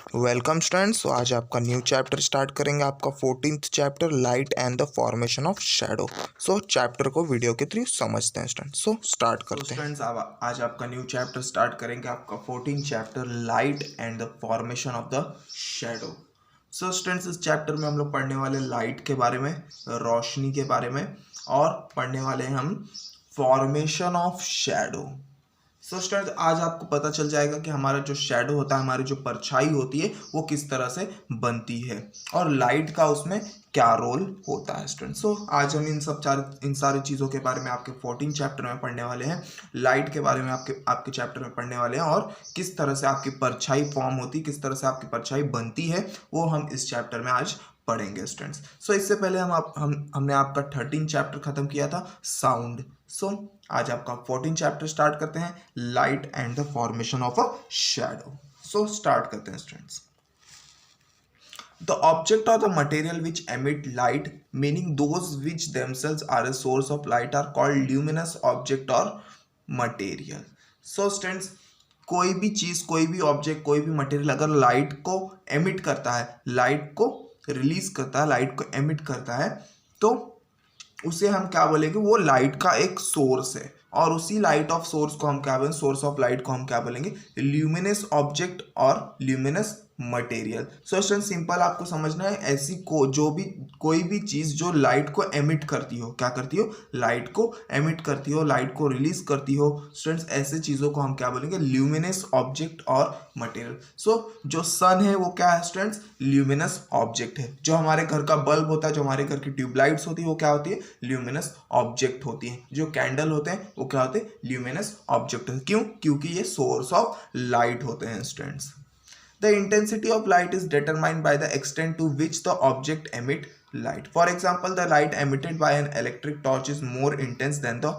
Welcome students. तो आज आपका न्यू चैप्टर स्टार्ट करेंगे, आपका 14th chapter light and the formation of shadow. So chapter को वीडियो के थ्रू समझते हैं स्टूडेंट्स। सो स्टार्ट करते हैं। स्टूडेंट्स आज आपका न्यू चैप्टर स्टार्ट करेंगे, आपका 14 chapter light and the formation of the shadow. So students, इस चैप्टर में हम लोग पढ़ने वाले लाइट के बारे में, रोशनी के बारे में, और पढ़ने वाले हैं हम formation of shadow. So student, आज आपको पता चल जाएगा कि हमारा जो शैडो होता है, हमारी जो परछाई होती है, वो किस तरह से बनती है और लाइट का उसमें क्या रोल होता है स्टूडेंट। सो आज हम इन सारी चीज़ों के बारे में आपके 14 चैप्टर में पढ़ने वाले हैं। लाइट के बारे में आपके चैप्टर में पढ़ने वाले हैं, और किस तरह से आपकी परछाई फॉर्म होती है, किस तरह से आपकी परछाई बनती है, वो हम इस चैप्टर में आज पढ़ेंगे स्टूडेंट्स। सो इससे पहले हमने आपका 13 चैप्टर खत्म किया था, साउंड। सो आज आपका 14 चैप्टर स्टार्ट करते हैं, light and the formation of a shadow. So start करते हैं students. The object or the material which emit light, meaning those which themselves are a source of light, are called luminous object or material. So students, कोई भी चीज, कोई भी object, कोई भी material अगर लाइट को एमिट करता है, लाइट को रिलीज करता है, लाइट को एमिट करता है, तो उसे हम क्या बोलेंगे, वो लाइट का एक सोर्स है। और उसी लाइट ऑफ सोर्स को हम क्या बोलेंगे, सोर्स ऑफ लाइट को हम क्या बोलेंगे, ल्यूमिनस ऑब्जेक्ट और luminous material. So student, simple आपको समझना है, ऐसी कोई भी चीज जो लाइट को एमिट करती हो, क्या करती हो, लाइट को एमिट करती हो, लाइट को रिलीज करती हो स्टूडेंट्स, ऐसे चीजों को हम क्या बोलेंगे, ल्यूमिनस ऑब्जेक्ट और मटेरियल। सो जो सन है वो क्या है स्टूडेंट्स, ल्यूमिनस ऑब्जेक्ट है। जो हमारे घर का बल्ब होता है, जो हमारे घर की ट्यूबलाइट्स होती है, वो क्या होती है, ल्यूमिनस ऑब्जेक्ट होती है। जो कैंडल होते हैं वो क्या होते हैं, ल्यूमिनस ऑब्जेक्ट होते हैं। क्यों? क्योंकि ये सोर्स ऑफ लाइट होते हैं students. The intensity of light is determined by the extent to which the object emit light. For example, the light emitted by an electric torch is more intense than the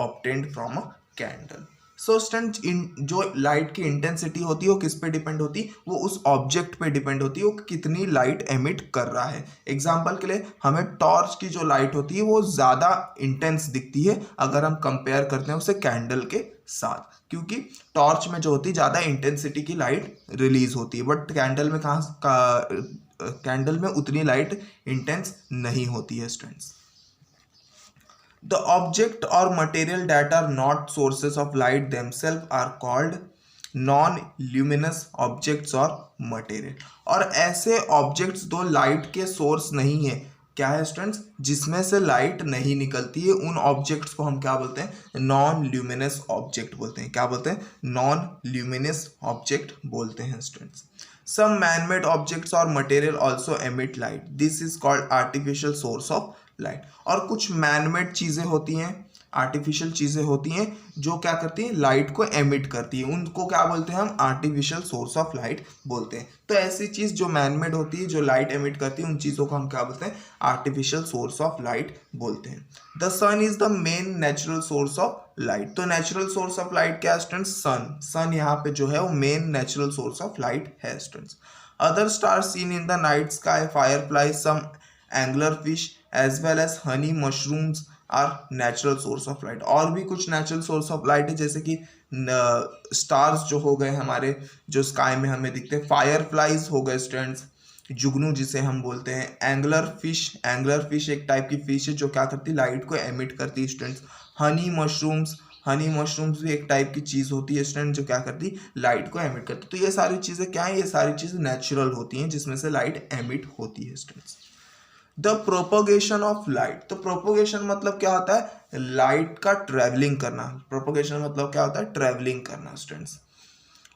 obtained from a candle. So student, जो light की intensity होती है वो किस पे depend होती है, वो उस ऑब्जेक्ट पे डिपेंड होती है, वो कितनी लाइट एमिट कर रहा है। एग्जाम्पल के लिए हमें टॉर्च की जो लाइट होती है वो ज़्यादा इंटेंस दिखती है अगर हम कंपेयर करते हैं उसे कैंडल के साथ, क्योंकि टॉर्च में जो होती है ज़्यादा इंटेंसिटी की लाइट रिलीज होती है, बट कैंडल में कैंडल में उतनी लाइट इंटेंस नहीं होती है students. The object or material that are not sources of light themselves are called non-luminous objects or material. और ऐसे ऑब्जेक्ट्स दो लाइट के सोर्स नहीं है, क्या है स्टूडेंट्स, जिसमें से लाइट नहीं निकलती है, उन ऑब्जेक्ट्स को हम क्या बोलते हैं, नॉन ल्यूमिनस ऑब्जेक्ट बोलते हैं। क्या बोलते हैं, नॉन ल्यूमिनस ऑब्जेक्ट बोलते हैं students. Some man-made objects or material also emit light. This is called artificial source of light. और कुछ man-made चीज़ें होती हैं, आर्टिफिशियल चीज़ें होती हैं जो क्या करती हैं, लाइट को एमिट करती हैं, उनको क्या बोलते हैं हम, आर्टिफिशियल सोर्स ऑफ लाइट बोलते हैं। तो ऐसी चीज़ जो मैनमेड होती है, जो लाइट एमिट करती है, उन चीज़ों को हम क्या बोलते हैं, आर्टिफिशियल सोर्स ऑफ लाइट बोलते हैं। The sun is the main natural source of light. तो नेचुरल सोर्स ऑफ लाइट क्या है स्टूडेंट्स, सन यहाँ पे जो है वो main natural source of light है students. Other stars seen in the night sky, firefly, some angler fish as well as honey mushrooms are natural source of light. और भी कुछ नेचुरल सोर्स ऑफ लाइट है, जैसे कि stars जो हो गए हमारे, जो स्काई में हमें दिखते हैं, फायर फ्लाइज हो गए स्टूडेंट्स, जुगनू जिसे हम बोलते हैं, एंगलर फिश एक टाइप की फिश है जो क्या करती है, लाइट को एमिट करती है स्टूडेंट्स। हनी मशरूम्स भी एक टाइप की चीज़ होती है स्टूडेंट, जो क्या करती है, लाइट को एमिट करती है। तो ये सारी चीज़ें क्या है, ये सारी चीज़ें नेचुरल होती हैं जिसमें से लाइट एमिट होती है students. The propagation of light. तो प्रोपोगेशन मतलब क्या होता है, लाइट का ट्रेवलिंग करना। प्रोपोगेशन मतलब क्या होता है, ट्रेवलिंग करना students.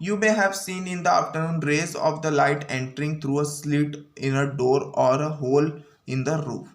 You may have seen in the afternoon rays of the light entering through a slit in a door or a hole in the roof.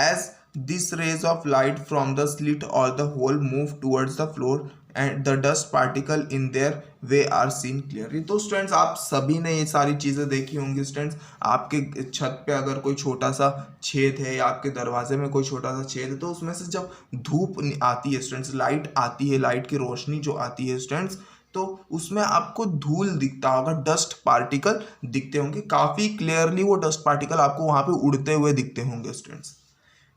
As these rays of light from the slit or the hole move towards the floor and the dust particle in their way are seen clearly. तो students, आप सभी ने ये सारी चीज़ें देखी होंगी students. आपके छत पे अगर कोई छोटा सा छेद है, या आपके दरवाजे में कोई छोटा सा छेद है, तो उसमें से जब धूप आती है स्टूडेंट्स, लाइट आती है, लाइट की रोशनी जो आती है स्टूडेंट्स, तो उसमें आपको धूल दिखता होगा, डस्ट पार्टिकल दिखते होंगे, काफी क्लियरली वो डस्ट पार्टिकल आपको वहां पे उड़ते हुए दिखते होंगे students.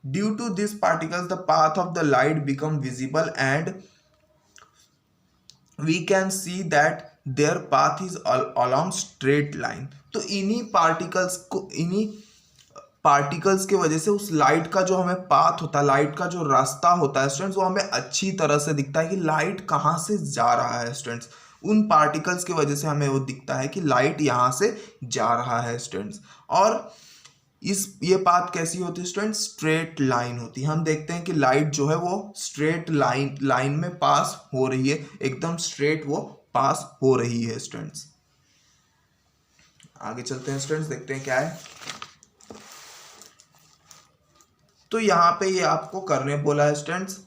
Due to this particles the path of the light become visible and we can see that their path is along straight line. तो इन्हीं पार्टिकल्स की वजह से उस लाइट का जो हमें पाथ होता है, लाइट का जो रास्ता होता है स्टूडेंट्स, वो हमें अच्छी तरह से दिखता है कि लाइट कहाँ से जा रहा है स्टूडेंट्स। उन पार्टिकल्स की वजह से हमें वो दिखता है कि लाइट यहाँ से जा रहा है स्टूडेंट्स। और ये पाथ कैसी होती है स्टूडेंट? स्ट्रेट लाइन होती है। हम देखते हैं कि लाइट जो है वो स्ट्रेट लाइन में पास हो रही है, एकदम स्ट्रेट वो पास हो रही है स्टूडेंट्स। आगे चलते हैं स्टूडेंट्स, देखते हैं क्या है। तो यहाँ पे ये आपको करने बोला है students,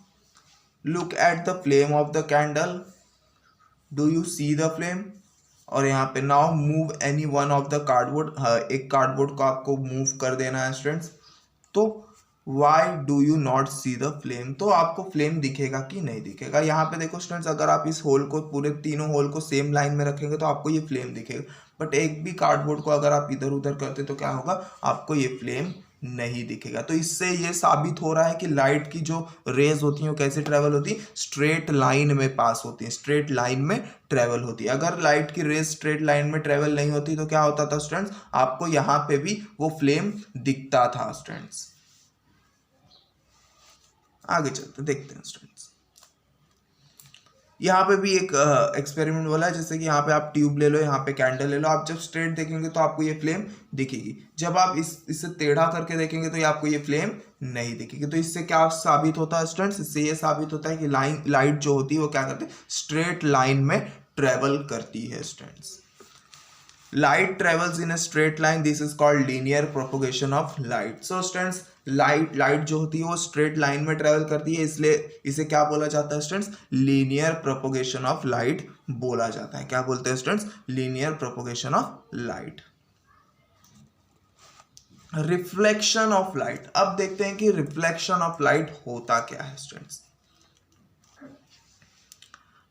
look at the flame of the candle, do you see the flame. और यहाँ पे now move any one of the cardboard, एक कार्डबोर्ड को आपको मूव कर देना है स्टूडेंट्स। तो why do you not see the flame, तो आपको फ्लेम दिखेगा कि नहीं दिखेगा। यहाँ पे देखो स्टूडेंट्स, अगर आप इस होल को, पूरे तीनों होल को सेम लाइन में रखेंगे तो आपको ये फ्लेम दिखेगा, बट एक भी कार्डबोर्ड को अगर आप इधर उधर करते तो क्या होगा, आपको ये फ्लेम नहीं दिखेगा। तो इससे ये साबित हो रहा है कि लाइट की जो रेज होती हैं वो कैसे ट्रेवल होती है, स्ट्रेट लाइन में पास होती है, स्ट्रेट लाइन में ट्रेवल होती है। अगर लाइट की रेज स्ट्रेट लाइन में ट्रेवल नहीं होती तो क्या होता था स्टूडेंट्स, आपको यहाँ पे भी वो फ्लेम दिखता था स्टूडेंट्स। आगे चलते देखते हैं स्टूडेंट्स। यहाँ पे भी एक एक्सपेरिमेंट वाला है, जैसे कि यहाँ पे आप ट्यूब ले लो, यहाँ पे कैंडल ले लो, आप जब स्ट्रेट देखेंगे तो आपको ये फ्लेम दिखेगी, जब आप इससे टेढ़ा करके देखेंगे तो ये आपको ये फ्लेम नहीं दिखेगी। तो इससे क्या साबित होता है स्टूडेंट्स, इससे ये साबित होता है कि लाइट जो होती है वो क्या करती है, स्ट्रेट लाइन में ट्रेवल करती है students. Light travels in a straight line, this is called linear propagation of light. So students, light जो होती है वो स्ट्रेट लाइन में ट्रेवल करती है, इसलिए इसे क्या बोला जाता है students, linear propagation of light बोला जाता है। क्या बोलते हैं students, linear propagation of light. Reflection of light, अब देखते हैं कि रिफ्लेक्शन ऑफ लाइट होता क्या है students.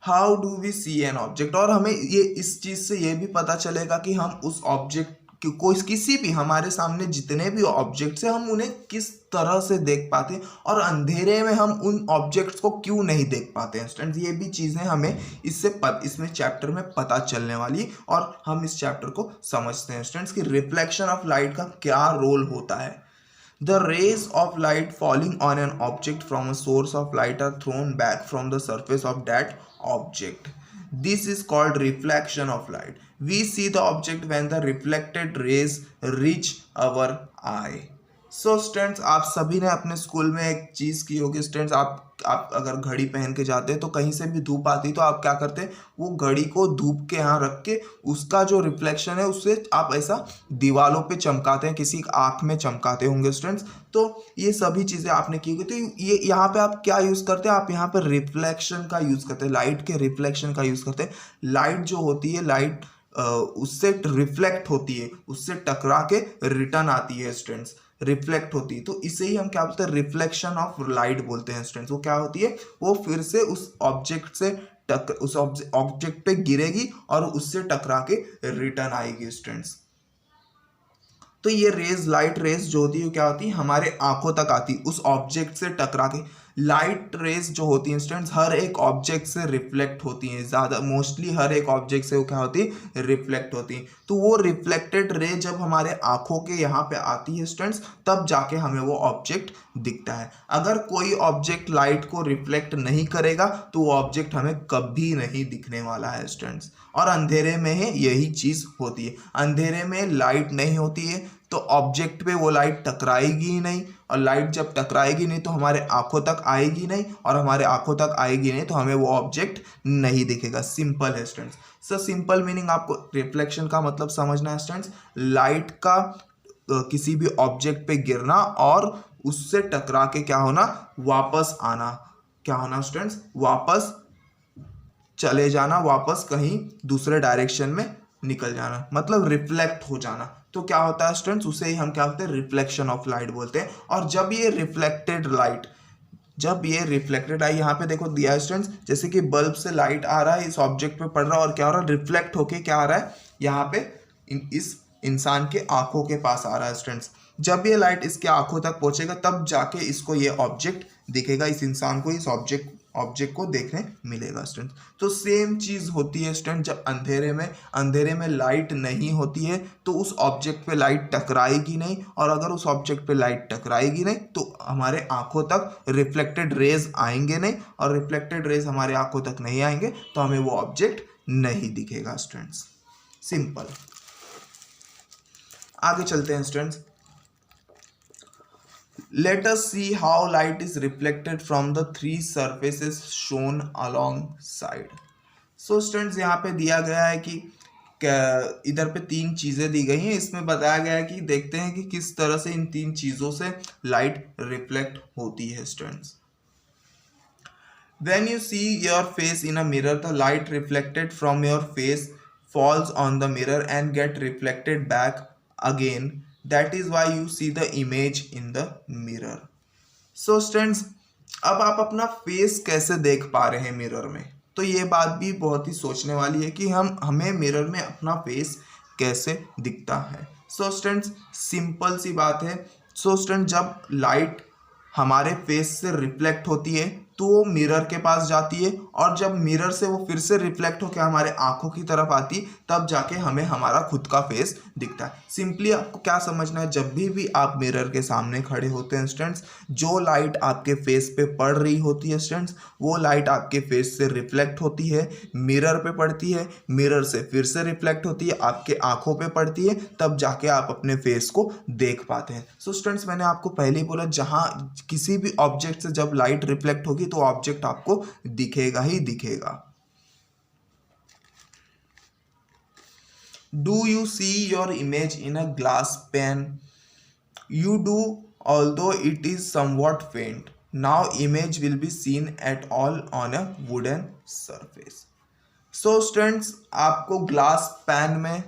How do we see an object, और हमें ये इस चीज से ये भी पता चलेगा कि हम उस ऑब्जेक्ट को, किसी भी हमारे सामने जितने भी ऑब्जेक्ट्स हैं हम उन्हें किस तरह से देख पाते हैं, और अंधेरे में हम उन ऑब्जेक्ट्स को क्यों नहीं देख पाते हैं स्टूडेंट्स। ये भी चीजें हमें इसमें चैप्टर में पता चलने वाली है, और हम इस चैप्टर को समझते हैं स्टूडेंट्स कि रिफ्लेक्शन ऑफ लाइट का क्या रोल होता है। The rays of light falling on an object from a source of light are thrown back from the surface of that object. This is called reflection of light. We see the object when the reflected rays reach our eye. So students, आप सभी ने अपने school में एक चीज़ की होगी students, आप अगर घड़ी पहन के जाते हैं तो कहीं से भी धूप आती तो आप क्या करते हैं, वो घड़ी को धूप के यहाँ रख के उसका जो रिफ्लेक्शन है उससे आप ऐसा दीवालों पे चमकाते हैं, किसी आँख में चमकाते होंगे स्टूडेंट्स। तो ये सभी चीज़ें आपने की होगी। तो ये यहाँ पे आप क्या यूज़ करते हैं, आप यहाँ पर रिफ्लेक्शन का यूज़ करते हैं, लाइट के रिफ्लेक्शन का यूज़ करते हैं। लाइट जो होती है, लाइट उससे रिफ्लेक्ट होती है, उससे टकरा के रिटर्न आती है स्टूडेंट्स, रिफ्लेक्ट होती है। तो इसे ही हम क्या बोलते हैं, रिफ्लेक्शन ऑफ लाइट बोलते हैं स्टूडेंट्स। वो क्या होती है, वो फिर से उस ऑब्जेक्ट से उस ऑब्जेक्ट पे गिरेगी और उससे टकरा के रिटर्न आएगी स्टूडेंट्स। तो ये रेज, लाइट रेज जो होती है क्या होती है, हमारे आंखों तक आती है उस ऑब्जेक्ट से टकरा के। लाइट रेज जो होती हैं स्टूडेंट्स हर एक ऑब्जेक्ट से रिफ्लेक्ट होती हैं, ज़्यादा मोस्टली हर एक ऑब्जेक्ट से वो क्या होती है, रिफ्लेक्ट होती हैं। तो वो रिफ्लेक्टेड रे जब हमारे आंखों के यहाँ पे आती है स्टूडेंट्स, तब जाके हमें वो ऑब्जेक्ट दिखता है। अगर कोई ऑब्जेक्ट लाइट को रिफ्लेक्ट नहीं करेगा तो वो ऑब्जेक्ट हमें कभी नहीं दिखने वाला है स्टूडेंट्स। और अंधेरे में ही यही चीज़ होती है, अंधेरे में लाइट नहीं होती है तो ऑब्जेक्ट पे वो लाइट टकराएगी ही नहीं, और लाइट जब टकराएगी नहीं तो हमारे आंखों तक आएगी नहीं, और हमारे आंखों तक आएगी नहीं तो हमें वो ऑब्जेक्ट नहीं दिखेगा। सिंपल है स्टूडेंट्स। सो सिंपल मीनिंग आपको रिफ्लेक्शन का मतलब समझना है स्टूडेंट्स, लाइट का किसी भी ऑब्जेक्ट पे गिरना और उससे टकरा के क्या होना, वापस आना। क्या होना स्टूडेंट्स, वापस चले जाना, वापस कहीं दूसरे डायरेक्शन में निकल जाना, मतलब रिफ्लेक्ट हो जाना। तो क्या होता है स्टूडेंट्स, उसे ही हम क्या बोलते हैं, रिफ्लेक्शन ऑफ लाइट बोलते हैं। और जब ये रिफ्लेक्टेड लाइट, जब ये रिफ्लेक्टेड आई, यहाँ पे देखो दिया है स्टूडेंट्स, जैसे कि बल्ब से लाइट आ रहा है, इस ऑब्जेक्ट पे पड़ रहा है और क्या हो रहा है, रिफ्लेक्ट होके क्या आ रहा है, यहाँ पे इस इंसान के आंखों के पास आ रहा है स्टूडेंट्स। जब ये लाइट इसके आंखों तक पहुंचेगा तब जाके इसको ये ऑब्जेक्ट दिखेगा, इस इंसान को इस ऑब्जेक्ट ऑब्जेक्ट को देखने मिलेगा स्टूडेंट। तो सेम चीज होती है स्टूडेंट जब अंधेरे में लाइट नहीं होती है तो उस ऑब्जेक्ट पे लाइट टकराएगी नहीं, और अगर उस ऑब्जेक्ट पे लाइट टकराएगी नहीं तो हमारे आंखों तक रिफ्लेक्टेड रेज आएंगे नहीं, और रिफ्लेक्टेड रेज हमारे आंखों तक नहीं आएंगे तो हमें वो ऑब्जेक्ट नहीं दिखेगा स्टूडेंट्स। सिंपल। आगे चलते हैं students. Let us see how light is reflected from the three surfaces shown alongside. So students यहाँ पे दिया गया है कि इधर पे तीन चीजें दी गई हैं, इसमें बताया गया है कि देखते हैं कि किस तरह से इन तीन चीजों से लाइट रिफ्लेक्ट होती है students. When you see your face in a mirror, the light reflected from your face falls on the mirror and get reflected back again. That is why you see the image in the mirror. So students, अब आप अपना face कैसे देख पा रहे हैं mirror में, तो ये बात भी बहुत ही सोचने वाली है कि हमें मिरर में अपना फेस कैसे दिखता है। सो स्टूडेंट्स, सिंपल सी बात है। सो स्टूडेंट, जब लाइट हमारे फेस से रिफ्लेक्ट होती है तो वो मिरर के पास जाती है, और जब मिरर से वो फिर से रिफ्लेक्ट होकर हमारे आंखों की तरफ आती है तब जाके हमें हमारा खुद का फेस दिखता है। सिंपली आपको क्या समझना है, जब भी आप मिरर के सामने खड़े होते हैं स्टूडेंट्स, जो लाइट आपके फेस पे पड़ रही होती है स्टूडेंट्स, वो लाइट आपके फेस से रिफ्लेक्ट होती है, मिरर पे पड़ती है, मिरर से फिर से रिफ्लेक्ट होती है, आपके आंखों पे पड़ती है, तब जाके आप अपने फेस को देख पाते हैं। सो स्टूडेंट्स, मैंने आपको पहले ही बोला, जहां किसी भी ऑब्जेक्ट से जब लाइट रिफ्लेक्ट होगी तो ऑब्जेक्ट आपको दिखेगा ही दिखेगा। Do you see your image in a glass pane? You do, although it is somewhat faint. Now image will be seen at all on a wooden surface. So students, आपको glass pan में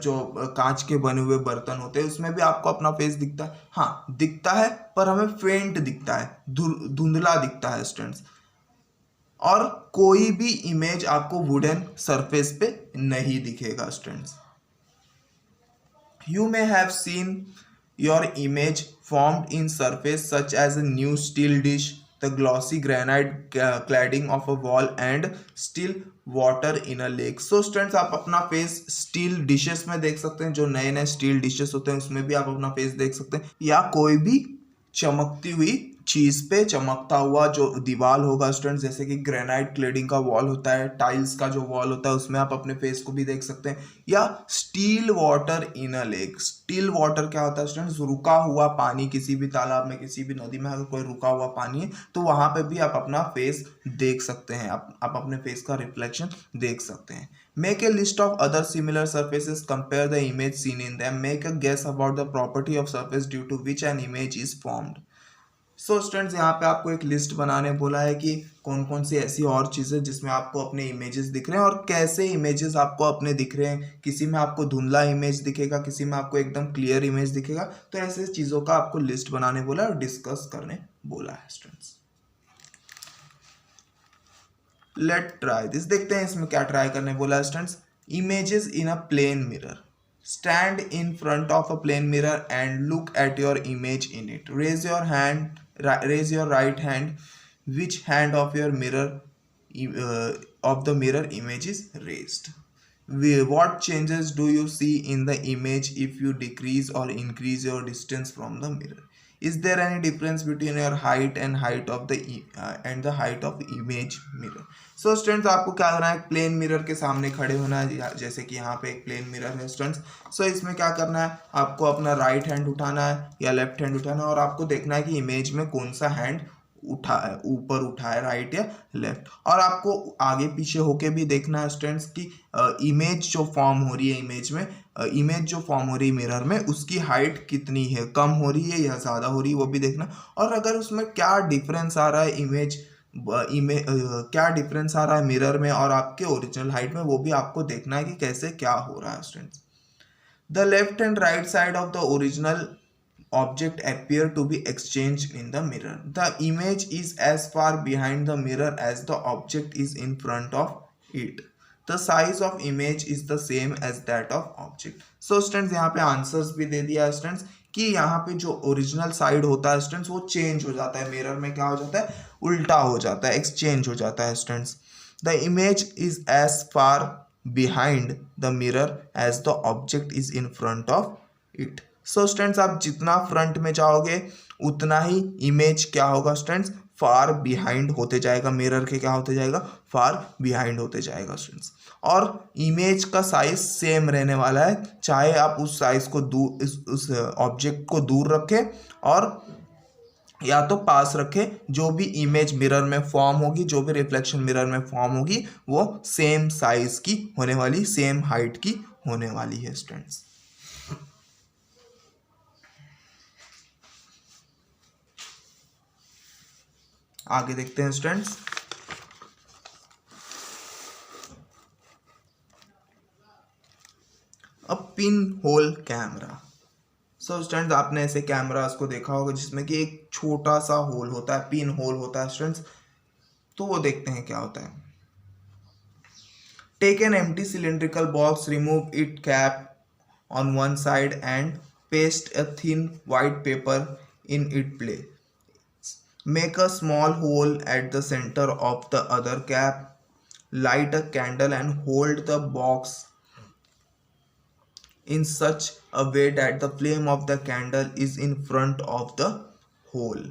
जो कांच के बने हुए बर्तन होते हैं उसमें भी आपको अपना फेस दिखता है। हाँ, दिखता है, पर हमें फेंट दिखता है, धुंधला दिखता है स्टूडेंट्स। और कोई भी इमेज आपको वुडन सरफेस पे नहीं दिखेगा students. You may have seen your image formed in surface such as a new steel dish, the glossy granite cladding of a wall and still water in a lake. So students, आप अपना face steel dishes में देख सकते हैं, जो नए नए steel dishes होते हैं उसमें भी आप अपना फेस देख सकते हैं, या कोई भी चमकती हुई चीज पे चमकता हुआ जो दीवार होगा स्टूडेंट्स, जैसे कि ग्रेनाइट क्लेडिंग का वॉल होता है, टाइल्स का जो वॉल होता है उसमें आप अपने फेस को भी देख सकते हैं, या still water in a lake. Still water क्या होता है स्टूडेंट्स? रुका हुआ पानी, किसी भी तालाब में, किसी भी नदी में अगर कोई रुका हुआ पानी है तो वहां पे भी आप अपना फेस देख सकते हैं, आप अपने फेस का रिफ्लेक्शन देख सकते हैं। Make a list of other similar surfaces, compare the image seen in them, make a guess about the property of surface due to which an image is formed. So students, यहाँ पे आपको एक list बनाने बोला है कि कौन कौन सी ऐसी और चीज़ें जिसमें आपको अपने इमेजेस दिख रहे हैं, और कैसे इमेजेस आपको अपने दिख रहे हैं। किसी में आपको धुंधला इमेज दिखेगा, किसी में आपको एकदम क्लियर इमेज दिखेगा। तो ऐसे चीज़ों का आपको लिस्ट बनाने बोला है और डिस्कस करने बोला है स्टूडेंट्स। लेट ट्राई दिस, देखते हैं इसमें क्या ट्राई करने बोला है students. Images in a plane mirror. Stand in front of a plane mirror and look at your image in it. Raise your right hand. Which hand of your mirror of the mirror image is raised? What changes do you see in the image if you decrease or increase your distance from the mirror? Is there any difference between your height and height of the height of image mirror? So students, आपको क्या करना है, plane mirror के सामने खड़े होना है, जैसे कि यहाँ पे एक प्लेन मिरर है स्टूडेंट्स। सो इसमें क्या करना है, आपको अपना राइट हैंड उठाना है या लेफ्ट हैंड उठाना है, और आपको देखना है कि इमेज में कौन सा हैंड उठा है, ऊपर उठा है, राइट या लेफ्ट। और आपको आगे पीछे होके भी देखना है स्टूडेंट्स कि इमेज जो फॉर्म हो रही है इमेज जो फॉर्म हो रही है मिरर में, उसकी हाइट कितनी है, कम हो रही है या ज़्यादा हो रही है, वो भी देखना। और अगर उसमें क्या डिफरेंस आ रहा है क्या डिफरेंस आ रहा है मिरर में और आपके ओरिजिनल हाइट में, वो भी आपको देखना है कि कैसे क्या हो रहा है students. The left and right side of the original object appear to be exchanged in the mirror. The image is as far behind the mirror as the object is in front of it. The size of image is the same as that of object. So students, यहाँ पे answers भी दे दिया students कि यहाँ पे जो original side होता है स्टूडेंट्स वो चेंज हो जाता है, मिरर में क्या हो जाता है, उल्टा हो जाता है, एक्सचेंज हो जाता है students. The image is as far behind the mirror as the object is in front of it. So students आप जितना फ्रंट में जाओगे उतना ही इमेज क्या होगा स्टूडेंट्स, फार बिहाइंड होते जाएगा, मिरर के क्या होते जाएगा, फार बिहाइंड होते जाएगा स्टूडेंट्स। और इमेज का साइज सेम रहने वाला है, चाहे आप उस साइज को दूर उस ऑब्जेक्ट को दूर रखें और या तो पास रखें, जो भी इमेज मिरर में फॉर्म होगी, जो भी रिफ्लेक्शन मिरर में फॉर्म होगी वो सेम साइज की होने वाली, सेम हाइट की होने वाली है स्टूडेंट्स। आगे देखते हैं स्टूडेंट्स। अब pin hole camera. So students आपने ऐसे कैमरास को देखा होगा जिसमें कि एक छोटा सा होल होता है, पिन होल होता है स्टूडेंट्स। तो वो देखते हैं क्या होता है। Take an empty cylindrical box, remove it cap on one side and paste a thin white paper in its place. Make a small hole at the center of the other cap. Light a candle and hold the box in such a way that the flame of the candle is in front of the hole.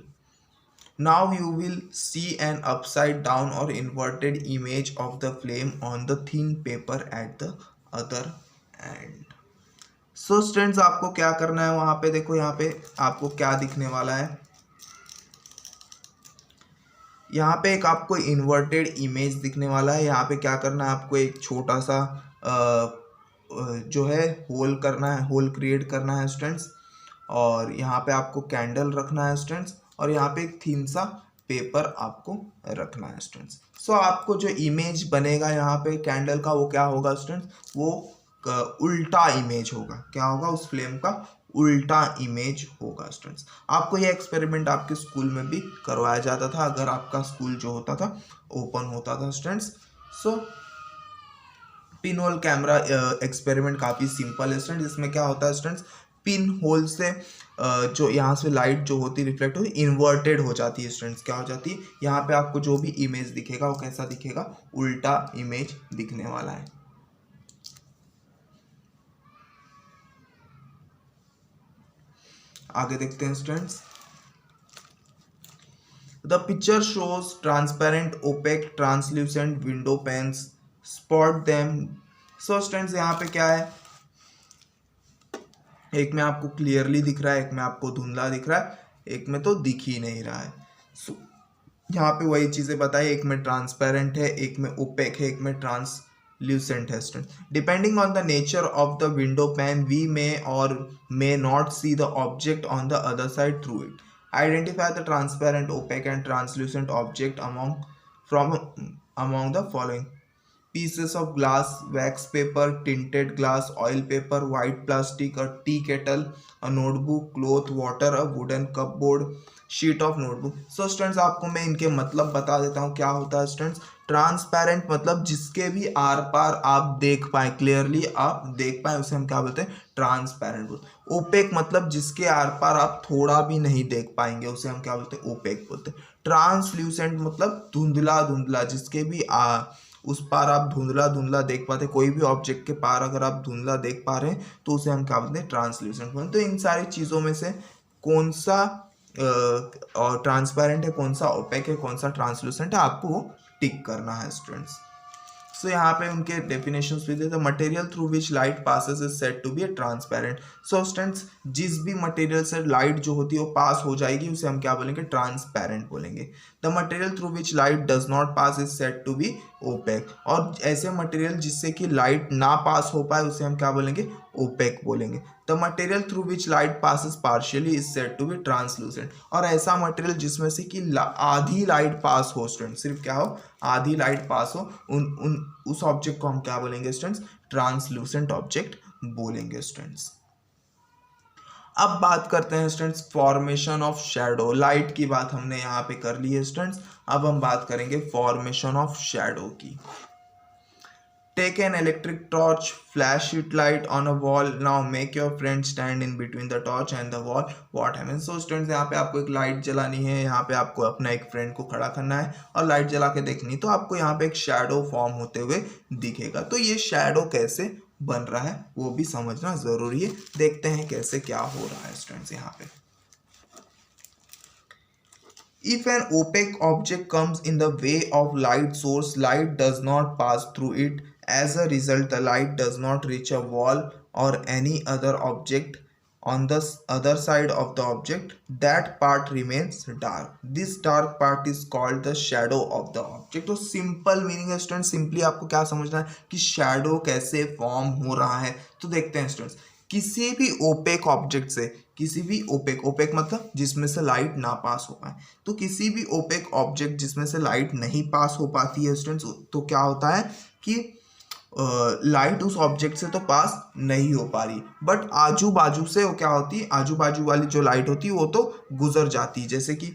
Now you will see an upside down or inverted image of the flame on the thin paper at the other end. So students आपको क्या करना है, वहां पे देखो, यहाँ पे आपको क्या दिखने वाला है, यहाँ पे एक आपको इन्वर्टेड इमेज दिखने वाला है। यहाँ पे क्या करना है, आपको एक छोटा सा जो है होल करना है, होल क्रिएट करना है स्टूडेंट्स। और यहाँ पे आपको कैंडल रखना है स्टूडेंट्स, और यहाँ पे एक थिन सा पेपर आपको रखना है स्टूडेंट्स। सो आपको जो इमेज बनेगा यहाँ पे कैंडल का, वो क्या होगा स्टूडेंट्स, वो उल्टा इमेज होगा। क्या होगा, उस फ्लेम का उल्टा इमेज होगा स्टूडेंट्स। आपको ये एक्सपेरिमेंट आपके स्कूल में भी करवाया जाता था, अगर आपका स्कूल जो होता था ओपन होता था स्टूडेंट्स। सो पिन होल कैमरा एक्सपेरिमेंट काफ़ी सिंपल है स्टूडेंट्स। इसमें क्या होता है स्टूडेंट्स, पिन होल से जो यहाँ से लाइट जो होती है रिफ्लेक्ट होती है, इन्वर्टेड हो जाती है स्टूडेंट्स। क्या हो जाती है, यहाँ पे आपको जो भी इमेज दिखेगा वो कैसा दिखेगा, उल्टा इमेज दिखने वाला है। आगे देखते हैं students. The picture shows transparent, opaque, translucent window panes, spot them. So students यहाँ पे क्या है, एक में आपको क्लियरली दिख रहा है, एक में आपको धुंधला दिख रहा है, एक में तो दिख ही नहीं रहा है। सो यहाँ पे वही चीजें बताई, एक में ट्रांसपेरेंट है, एक में ओपेक है, एक में translucent है student. Depending on the nature of the window pane, we may or may not see the object on the other side through it. Identify the transparent, opaque and translucent object among the following: pieces of glass, wax paper, tinted glass, oil paper, white plastic, a tea kettle, a notebook, cloth, water, a wooden cupboard, sheet of notebook. So students आपको मैं इनके मतलब बता देता हूँ क्या होता है स्टूडेंट्स। ट्रांसपेरेंट मतलब जिसके भी आर पार आप देख पाए, क्लियरली आप देख पाए, उसे हम क्या बोलते हैं, ट्रांसपेरेंट बोलते हैं। ओपेक मतलब जिसके आर पार आप थोड़ा भी नहीं देख पाएंगे, उसे हम क्या बोलते हैं, ओपेक बोलते हैं। ट्रांसल्यूसेंट मतलब धुंधला धुंधला, जिसके भी उस पार आप धुंधला धुंधला देख पाते, कोई भी ऑब्जेक्ट के पार अगर आप धुंधला देख पा रहे हैं तो उसे हम क्या बोलते हैं, ट्रांसल्यूसेंट बोलते हैं। तो इन सारी चीज़ों में से कौन सा और ट्रांसपेरेंट है, कौन सा ओपेक है, कौन सा ट्रांसलूसेंट है, आपको वो टिक करना है स्टूडेंट्स। सो यहाँ पे उनके डेफिनेशंस भी देते हैं। Material through which light passes is said to be a transparent. So students जिस भी मटेरियल से लाइट जो होती है वो पास हो जाएगी, उसे हम क्या बोलेंगे, ट्रांसपेरेंट बोलेंगे। The material through which light does not pass is said to be opaque. और ऐसे मटेरियल जिससे कि लाइट ना पास हो पाए उसे हम क्या बोलेंगे, ओपेक बोलेंगे। The material through which light passes partially is said to be translucent. और ऐसा मटेरियल जिसमें से कि आधी लाइट पास हो स्टूडेंट, सिर्फ क्या हो, आधी लाइट पास हो, उस ऑब्जेक्ट को हम क्या बोलेंगे स्टूडेंट्स, ट्रांसलूसेंट ऑब्जेक्ट बोलेंगे स्टूडेंट्स। अब बात करते हैं students formation of shadow. Light की बात हमने यहाँ पे कर ली है स्टूडेंट्स, अब हम बात करेंगे फॉर्मेशन ऑफ शैडो की। Take an electric torch, flash it light on a wall. Now make your friend stand in between the torch and the wall. What happens? So students, यहाँ पे आपको एक लाइट जलानी है, यहाँ पे आपको अपना एक फ्रेंड को खड़ा करना है और लाइट जला के देखनी, तो आपको यहाँ पे एक शैडो फॉर्म होते हुए दिखेगा। तो ये शैडो कैसे बन रहा है वो भी समझना जरूरी है। देखते हैं कैसे क्या हो रहा है स्टूडेंट्स यहाँ पे। If an opaque object comes in the way of light source, light does not pass through it. As a result, the light does not reach a wall or any other object on the other side of the object. That part remains dark. This dark part is called the shadow of the object. तो simple meaning है student, simply आपको क्या समझना है कि shadow कैसे form हो रहा है। तो देखते हैं स्टूडेंट्स, किसी भी ओपेक ऑब्जेक्ट से, किसी भी ओपेक मतलब जिसमें से लाइट ना पास हो पाए, तो किसी भी ओपेक ऑब्जेक्ट जिसमें से लाइट नहीं पास हो पाती है स्टूडेंट्स, तो क्या होता है कि लाइट उस ऑब्जेक्ट से तो पास नहीं हो पा रही, बट आजू बाजू से वो क्या होती है, आजू बाजू वाली जो लाइट होती है वो तो गुजर जाती है। जैसे कि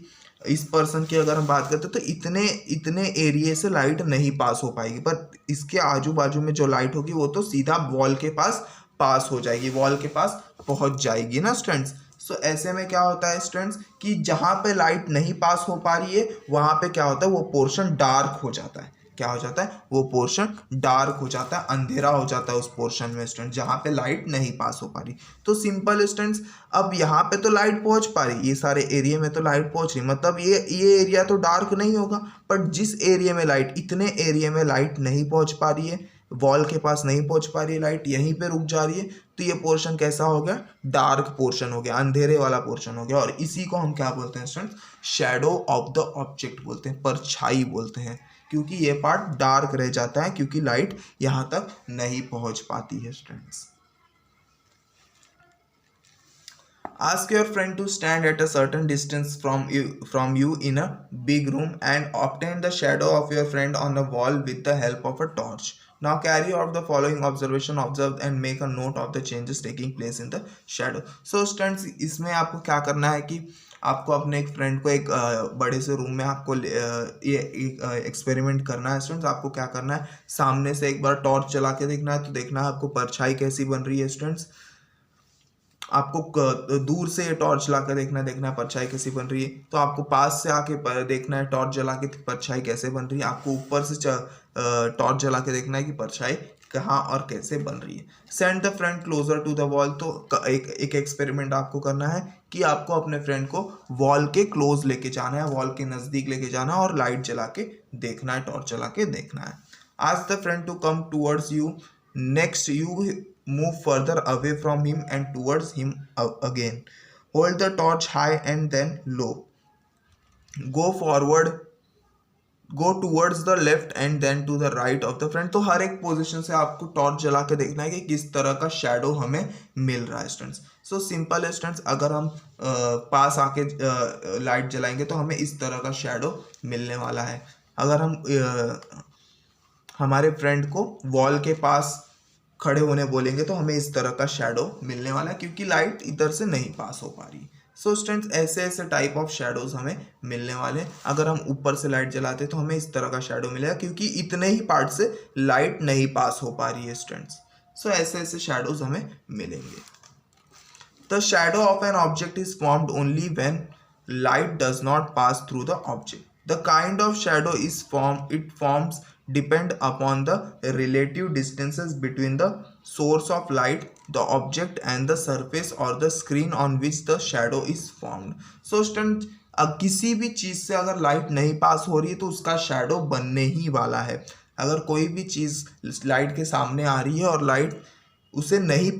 इस पर्सन की अगर हम बात करते हैं तो इतने इतने एरिया से लाइट नहीं पास हो पाएगी, पर इसके आजू बाजू में जो लाइट होगी वो तो सीधा वॉल के पास हो जाएगी, वॉल के पास पहुंच जाएगी ना स्टूडेंट्स। सो ऐसे में क्या होता है स्टूडेंट्स कि जहां पे लाइट नहीं पास हो पा रही है वहां पे क्या होता है, वो पोर्शन डार्क हो जाता है। क्या हो जाता है, वो पोर्शन डार्क हो जाता है, अंधेरा हो जाता है उस पोर्शन में स्टूडेंट, जहां पे लाइट नहीं पास हो पा रही। तो सिंपल स्टूडेंट्स, अब यहाँ पे तो लाइट पहुंच पा रही, ये सारे एरिया में तो लाइट पहुंच रही, मतलब ये एरिया तो डार्क नहीं होगा, बट जिस एरिया में लाइट, इतने एरिया में लाइट नहीं पहुंच पा रही है, वॉल के पास नहीं पहुंच पा रही है लाइट, यहीं पे रुक जा रही है, तो ये पोर्शन कैसा हो गया, डार्क पोर्शन हो गया, अंधेरे वाला पोर्शन हो गया। और इसी को हम क्या बोलते हैं students, shadow of the object बोलते हैं, परछाई बोलते हैं, क्योंकि ये पार्ट डार्क रह जाता है, क्योंकि लाइट यहाँ तक नहीं पहुंच पाती है students. Ask your friend to stand at a certain distance from you in a big room and obtain the shadow of your friend on the wall with the help of a torch. Now carry out the following observation, observe and make a note of the changes taking place in the shadow. So students, इसमें आपको क्या करना है कि आपको अपने एक friend को एक बड़े से रूम में आपको ये एक एक्सपेरिमेंट करना है स्टूडेंट्स। आपको क्या करना है, सामने से एक बार टॉर्च चला के देखना है, तो देखना है आपको परछाई कैसी बन रही है स्टूडेंट्स। आपको दूर से टॉर्च ला कर देखना है परछाई कैसी बन रही है, तो आपको पास से आके देखना है टॉर्च जला के परछाई कैसे बन रही है, आपको ऊपर से टॉर्च जला के देखना है कि परछाई कहाँ और कैसे बन रही है। Send the friend closer to the wall, तो एक एक्सपेरिमेंट आपको करना है कि आपको अपने फ्रेंड को वॉल के क्लोज लेके जाना है, वॉल के नज़दीक लेके जाना है और लाइट जला के देखना है, टॉर्च जला के देखना है। Ask the friend to come towards you, next you move further away from him and towards him again. Hold the torch high and then low. Go towards the left and then to the right of the friend. तो हर एक position से आपको torch जला के देखना है कि किस तरह का शैडो हमें मिल रहा है स्टूडेंट्स। सो सिंपल है स्टूडेंट्स, अगर हम पास आके लाइट जलाएंगे तो हमें इस तरह का शैडो मिलने वाला है। अगर हम हमारे फ्रेंड को वॉल के पास खड़े होने बोलेंगे तो हमें इस तरह का शैडो मिलने वाला है, क्योंकि लाइट इधर से नहीं पास हो पा रही। सो स्टूडेंट्स, ऐसे ऐसे टाइप ऑफ शैडोज हमें मिलने वाले। अगर हम ऊपर से लाइट जलाते तो हमें इस तरह का शैडो मिलेगा, क्योंकि इतने ही पार्ट से लाइट नहीं पास हो पा रही है स्टूडेंट्स। सो ऐसे ऐसे शैडोज हमें मिलेंगे। The shadow of an object is formed only when light does not pass through the object. The kind of shadow it forms depend upon the relative distances between the source of light, the object and the surface or the screen on which the shadow is formed. So students, किसी भी चीज़ से अगर light नहीं पास हो रही है तो उसका शैडो बनने ही वाला है। अगर कोई भी चीज़ लाइट के सामने आ रही है और लाइट उससे नहीं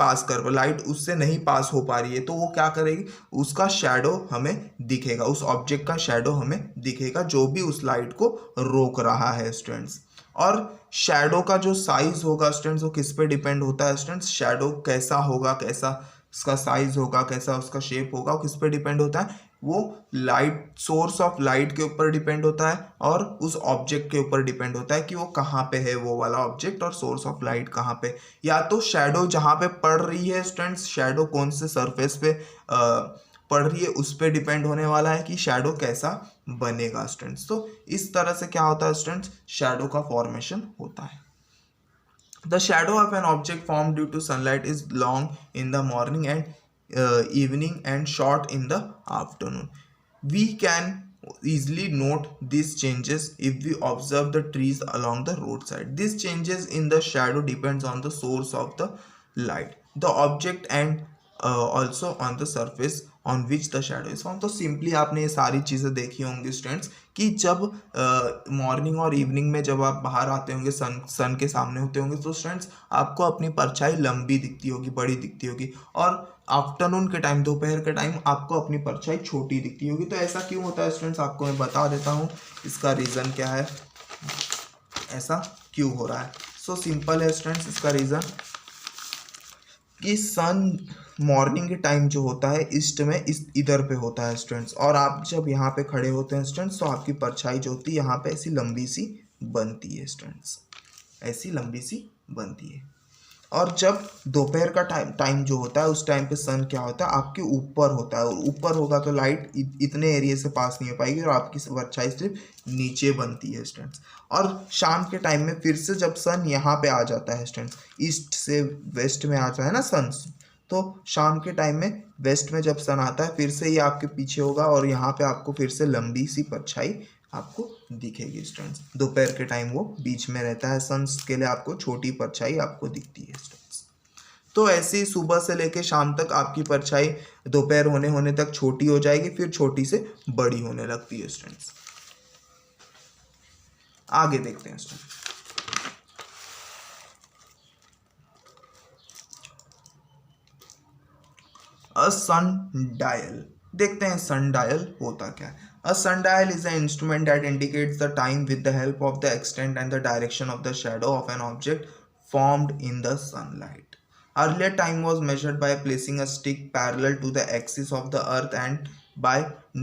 पास हो पा रही है, तो वो क्या करेगी, उसका शैडो हमें दिखेगा, उस ऑब्जेक्ट का शैडो हमें दिखेगा जो भी उस लाइट को रोक रहा है स्टूडेंट्स। और शैडो का जो साइज होगा स्टूडेंट्स, वो किस पे डिपेंड होता है स्टूडेंट्स, शैडो कैसा होगा, कैसा उसका साइज होगा, कैसा उसका शेप होगा, वो किस पे डिपेंड होता है, वो लाइट, सोर्स ऑफ लाइट के ऊपर डिपेंड होता है और उस ऑब्जेक्ट के ऊपर डिपेंड होता है कि वो कहाँ पे है, वो वाला ऑब्जेक्ट, और सोर्स ऑफ लाइट कहाँ पे। या तो शैडो जहाँ पे पड़ रही है स्टूडेंट्स, शैडो कौन से सरफेस पे पड़ रही है उस पर डिपेंड होने वाला है कि शैडो कैसा बनेगा स्टूडेंट्स। तो इस तरह से क्या होता है स्टूडेंट्स, शैडो का फॉर्मेशन होता है। The shadow of an object formed due to sunlight is long in the morning and evening and short in the afternoon. We can easily note these changes if we observe the trees along the roadside. These changes in the shadow depends on the source of the light, the object, and also on the surface on which the shadow is formed. तो simply आपने ये सारी चीज़ें देखी होंगी students कि जब morning और इवनिंग में जब आप बाहर आते होंगे, सन के सामने होते होंगे, तो स्टूडेंट्स आपको अपनी परछाई लंबी दिखती होगी, बड़ी दिखती होगी, और आफ्टरनून के टाइम, दोपहर के टाइम आपको अपनी परछाई छोटी दिखती होगी। तो ऐसा क्यों होता है स्टूडेंट्स, आपको मैं बता देता हूँ इसका रीज़न क्या है, ऐसा क्यों हो रहा है। सो सिंपल है स्टूडेंट्स, इसका रीज़न कि सन मॉर्निंग के टाइम जो होता है ईस्ट में, इस इधर पे होता है स्टूडेंट्स, और आप जब यहाँ पे खड़े होते हैं स्टूडेंट्स तो आपकी परछाई जो होती है यहाँ पे ऐसी लंबी सी बनती है स्टूडेंट्स, ऐसी लंबी सी बनती है। और जब दोपहर का टाइम जो होता है उस टाइम पे सन क्या होता है, आपके ऊपर होता है, और ऊपर होगा तो लाइट इतने एरिया से पास नहीं हो पाएगी और आपकी परछाई सिर्फ नीचे बनती है स्टूडेंट्स। और शाम के टाइम में फिर से जब सन यहाँ पे आ जाता है स्टूडेंट्स, ईस्ट से वेस्ट में आता है ना सन, तो शाम के टाइम में वेस्ट में जब सन आता है फिर से ये आपके पीछे होगा और यहाँ पे आपको फिर से लंबी सी परछाई आपको दिखेगी स्टूडेंट्स। दोपहर के टाइम वो बीच में रहता है, सन के लिए आपको छोटी परछाई आपको दिखती है स्टूडेंट्स। तो ऐसे ही सुबह से लेके शाम तक आपकी परछाई दोपहर होने तक छोटी हो जाएगी, फिर छोटी से बड़ी होने लगती है स्टूडेंट्स। आगे देखते हैं स्टूडेंट्स। अ sundial, देखते हैं sundial होता क्या है। A sundial is an instrument that indicates the time with the help of the extent and the direction of the shadow of an object formed in the sunlight. Earlier time was measured by placing a stick parallel to the axis of the earth and by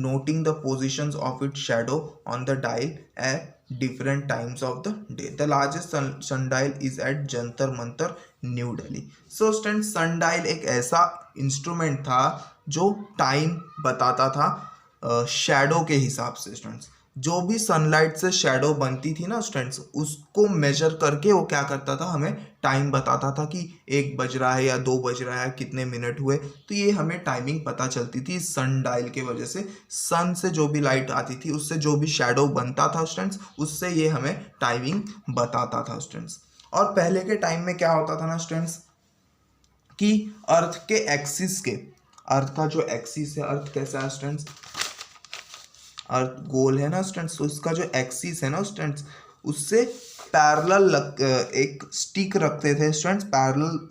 noting the positions of its shadow on the dial at different times of the day. The largest sundial is at Jantar Mantar, new Delhi. So student, sundial एक ऐसा instrument था जो time बताता था shadow के हिसाब से students. जो भी सनलाइट से शैडो बनती थी ना स्टूडेंट्स, उसको मेजर करके वो क्या करता था, हमें टाइम बताता था कि 1 बज रहा है या 2 बज रहा है, कितने मिनट हुए। तो ये हमें टाइमिंग पता चलती थी सन डायल के वजह से। सन से जो भी लाइट आती थी उससे जो भी शैडो बनता था स्टूडेंट्स, उससे ये हमें टाइमिंग बताता था स्टूडेंट्स। और पहले के टाइम में क्या होता था ना स्टूडेंट्स कि अर्थ के एक्सिस के, अर्थ का जो एक्सिस है, अर्थ कैसा है स्टूडेंट्स, अर्थ गोल है ना स्टूडेंट्स, तो इसका जो एक्सिस है ना स्टूडेंट्स, उससे पैरेलल एक स्टिक रखते थे स्टूडेंट्स,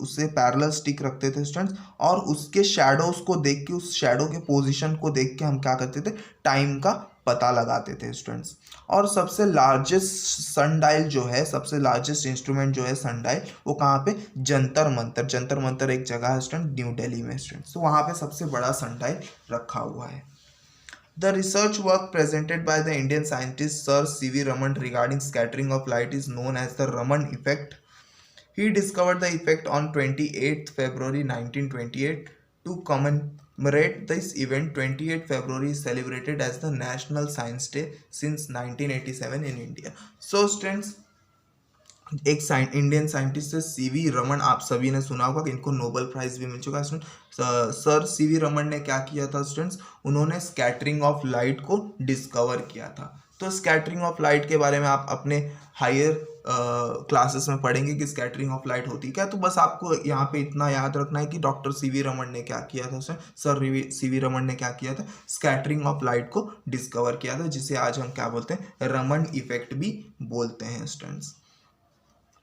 उससे पैरेलल स्टिक रखते थे स्टूडेंट्स, और उसके शैडोज को देख के, उस शैडो के पोजीशन को देख के हम क्या करते थे, टाइम का पता लगाते थे स्टूडेंट्स। और सबसे लार्जेस्ट सनडायल जो है, सबसे लार्जेस्ट इंस्ट्रूमेंट जो है सनडायल, वो कहाँ पे, जंतर मंतर। जंतर मंतर एक जगह है स्टूडेंट न्यू दिल्ली में स्टूडेंट्स, तो वहाँ पे सबसे बड़ा सनडायल रखा हुआ है। The research work presented by the Indian scientist Sir C.V. Raman regarding scattering of light is known as the Raman effect. He discovered the effect on 28th February 1928. To commemorate this event, 28th February is celebrated as the National Science Day since 1987 in India. So students, एक Indian scientist है CV Raman, आप सभी ने सुना होगा कि इनको Nobel prize भी मिल चुका है स्टूडेंट। सर सीवी रमन ने क्या किया था स्टूडेंट्स, उन्होंने स्कैटरिंग ऑफ लाइट को डिस्कवर किया था। तो स्कैटरिंग ऑफ लाइट के बारे में आप अपने हायर क्लासेस में पढ़ेंगे कि स्कैटरिंग ऑफ लाइट होती क्या। तो बस आपको यहाँ पे इतना याद रखना है कि डॉक्टर सीवी रमन ने क्या किया था, सर सीवी रमन ने क्या किया था, स्कैटरिंग ऑफ लाइट को डिस्कवर किया था, जिसे आज हम क्या बोलते हैं, रमन इफेक्ट भी बोलते हैं स्टूडेंट्स।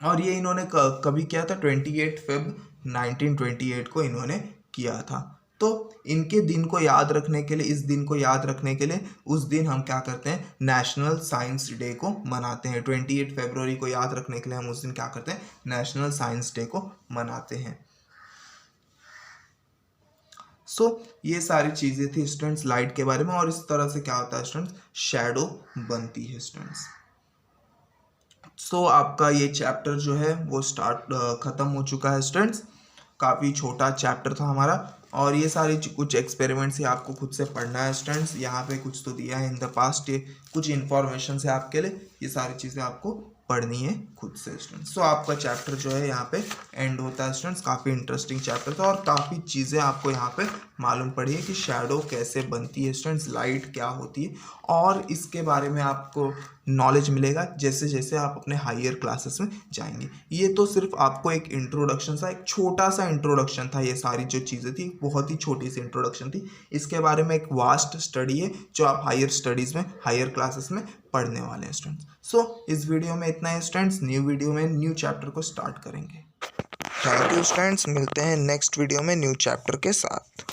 और ये इन्होंने कभी किया था, 28 फेब 1928 को इन्होंने किया था। तो इनके दिन को याद रखने के लिए, इस दिन को याद रखने के लिए, उस दिन हम क्या करते हैं, नेशनल साइंस डे को मनाते हैं। 28 फरवरी को याद रखने के लिए हम उस दिन क्या करते हैं, नेशनल साइंस डे को मनाते हैं। सो ये सारी चीज़ें थी स्टूडेंट्स लाइट के बारे में। और इस तरह से क्या होता है स्टूडेंट्स, शैडो बनती है स्टूडेंट्स। सो आपका ये चैप्टर जो है वो ख़त्म हो चुका है स्टूडेंट्स। काफ़ी छोटा चैप्टर था हमारा, और ये सारी कुछ एक्सपेरिमेंट्स ही आपको खुद से पढ़ना है स्टूडेंट्स। यहाँ पे कुछ तो दिया है इन द पास्ट, ये कुछ इन्फॉर्मेशन है आपके लिए, ये सारी चीज़ें आपको पढ़नी है खुद से स्टूडेंट्स। सो आपका चैप्टर जो है यहाँ पे एंड होता है स्टूडेंट्स। काफ़ी इंटरेस्टिंग चैप्टर था और काफ़ी चीज़ें आपको यहाँ पे मालूम पड़ी है कि शैडो कैसे बनती है स्टूडेंट्स, लाइट क्या होती है, और इसके बारे में आपको नॉलेज मिलेगा जैसे जैसे आप अपने हायर क्लासेस में जाएंगे। ये तो सिर्फ आपको एक इंट्रोडक्शन था, एक छोटा सा इंट्रोडक्शन था। ये सारी जो चीज़ें थी बहुत ही छोटी सी इंट्रोडक्शन थी। इसके बारे में एक वास्ट स्टडी है जो आप हायर स्टडीज़ में, हायर क्लासेस में पढ़ने वाले हैं स्टूडेंट्स। सो इस वीडियो में इतना है स्टूडेंट्स। न्यू वीडियो में न्यू चैप्टर को स्टार्ट करेंगे। थैंक यू स्टूडेंट्स, मिलते हैं नेक्स्ट वीडियो में न्यू चैप्टर के साथ।